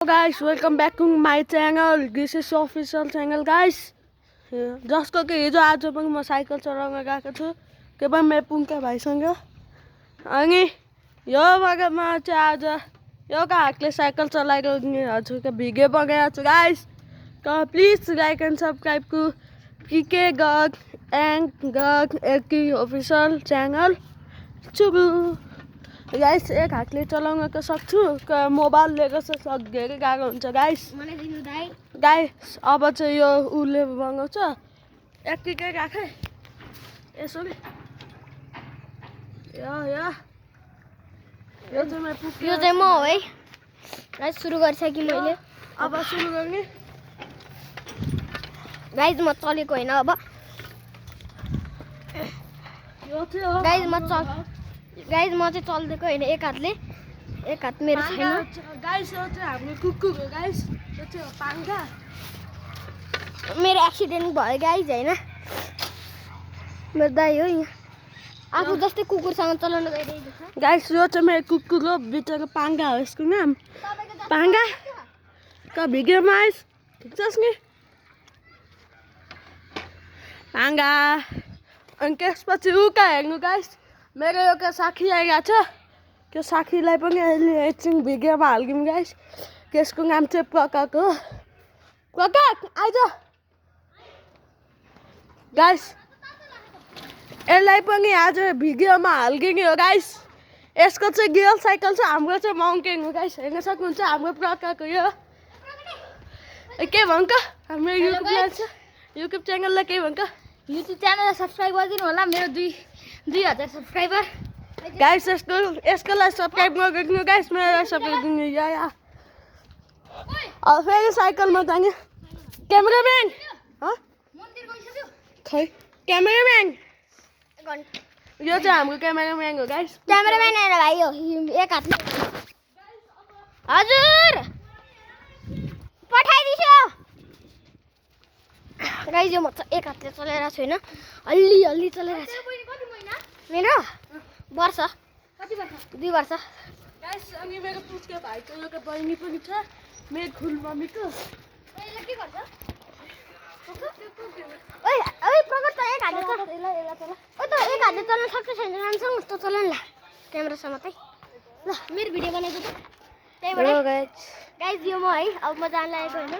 Guys, welcome back to my channel. This is official channel guys. जसको कि हिजो आज पनि म साइकल चलाउन गएको छु के पनि मेरो पुङ्का भाइसँग अनि यो बगरमा चाहिँ आज यो हातले साइकल चलाएको हजुरको भिडियो बनाएको छु guys. So please like and subscribe to PK Gag and Gag LK official channel. Chugु गाइस एक हातले चलाउन त सक्छु मोबाइल लिएर चाहिँ धेरै गाह्रो हुन्छ गाइस. गाइस अब चाहिँ यो उले बनाउँछ यतिकै राखे यसरी यो चाहिँ म हो है गाइस. सुरु गरिसकेँ मैले. अब सुरु गर्ने गाइस. म चलेको होइन अब यो चाहिँ गाइस म चाहिँ चल्दिएको होइन एक हातले. एक हात मेरो छैन गाइस. यो चाहिँ हाम्रो कुकुर हो गाइस. यो चाहिँ पाङ्गा. मेरो एक्सिडेन्ट भयो गाइस होइन. मेरो दाइ हो यहाँ आफू जस्तै कुकुरसँग चलाउन गइरहेको छ गाइस. यो चाहिँ मेरो कुकुर हो बिचरा पाङ्गा हो यसको नाम पाङ्गा. का भिडियोमा आइस ठिक नि पाङ्गा. अनि त्यसपछि उका हेर्नु गाइस मेरो एउटा साथी आइरहेको छ. त्यो साथीलाई पनि अहिले एकछिन भिडियोमा हालिदिउँ गाइस. त्यसको नाम चाहिँ प्रकाश हो. प्रकाश आइज गाइस. यसलाई पनि आज भिडियोमा हालिदिने हो गाइस. यसको चाहिँ गियर साइकल छ हाम्रो चाहिँ माउन्टेन हो गाइस. हेर्न सक्नुहुन्छ हाम्रो प्रकारको यो के भन्छ हाम्रो युट्युब च्यानललाई के भन्छ युट्युब च्यानललाई सब्सक्राइब गरिदिनु होला. मेरो 2000 सब्सक्राइबर गाइस. यसको लागि सब्सक्राइब नगर्नु गाइस. मेरो सब्सक्राइब गर्नु या अब फेरि साइकलमा जाने क्यामेराम्यान खै क्यामेराम्यान. यो चाहिँ हाम्रो क्यामेराम्यान हो गाइस. क्यामेराम्यान आएर भाइ हो एक हातले. हजुर पठाइदिन्छु गाइस. यो म एक हातले चलाइरहेको छु होइन अलि चलाइरहेको छु. मेरो वर्ष 2 वर्ष गाइस. अनि मेरो पुच्के भाइको एउटा बहिनी पनि छ मेरो खुल मम्मीको. के गर्छ ओइ प्रगत त एक हातले चल. ओ त एक हातले चल्न सक्छ छैन राम्रोसँग त चलाउन ल क्यामेरासँग चाहिँ ल मेरो भिडियो बनाएको त त्यहीबाट गाइस. यो म है अब म जान लागेको होइन.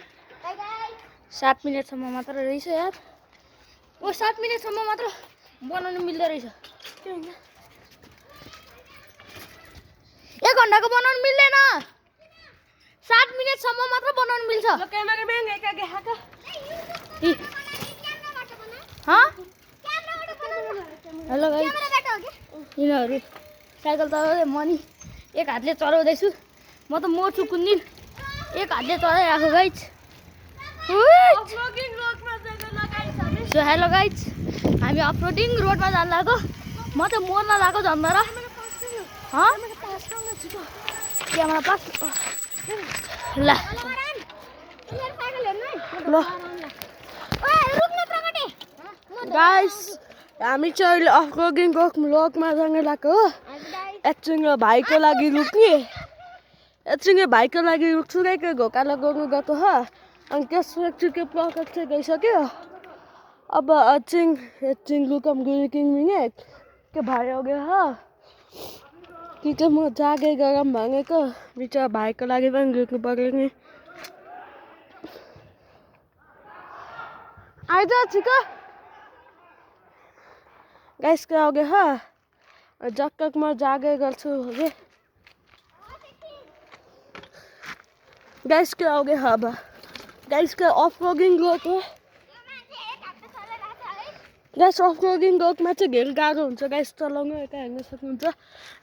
7 मिनेटसम्म मात्र रहेछ यार. ओ 7 मिनेटसम्म मात्र बनाउनु मिल्दो रहेछ. 1 घन्टाको बनाउनु मिल्दैन. 7 मिनेटसम्म मात्र बनाउनु मिल्छ. क्यामेराम्यान एकाके हाका हेलो गाइस. यिनीहरू साइकल चलाउँदै म नि एक हातले चलाउँदैछु. म त मर्छु कुन दिन. एक हातले चलाइरहेको गाइस. So hello guys. हामी अफरोडिङ रोडमा जान लाग्यो. म त मर्न लाग्यो झन्डा र क्यामेरा पास ल गाइस. हामी चाहिँ अहिले अफरोडिङ ब्लकमा जान लाग्यो हो. एकछिन भाइको लागि रुक्ने एकछिन भाइको लागि रुक्छु के घोका लगाउनु गएको हो. अनि त्यसपछि के प्रकार चाहिँ गइसक्यो. अब एकछिन रुकम गुरिकिङ मिनेट के भाइ हो गयो हो कि चाहिँ म जागे गरम भनेको बिचरा भाइको लागि पनि रुक्नु पर्यो नि. आइज छिटो गाइस. के हो गयो हो जक्क म जागे गर्छु अरे गाइस. के हो गयो अब गाइस. के अफरोडिङ रोड हो गाइस. अफरोडिङ रोडमा चाहिँ धेरै गाह्रो हुन्छ गाइस चलाउनु. यता हेर्न सक्नुहुन्छ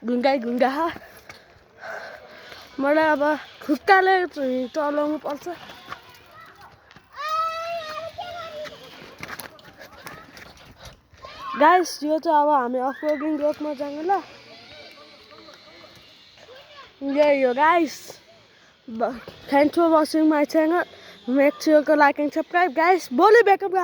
ढुङ्गा मलाई अब खुट्टाले चलाउनु पर्छ. गाइस. यो चाहिँ अब हामी अफरोडिङ रोडमा जाने ल. यही हो guys. Thanks for watching my channel. Make sure to like and subscribe guys. भोलि बेकअप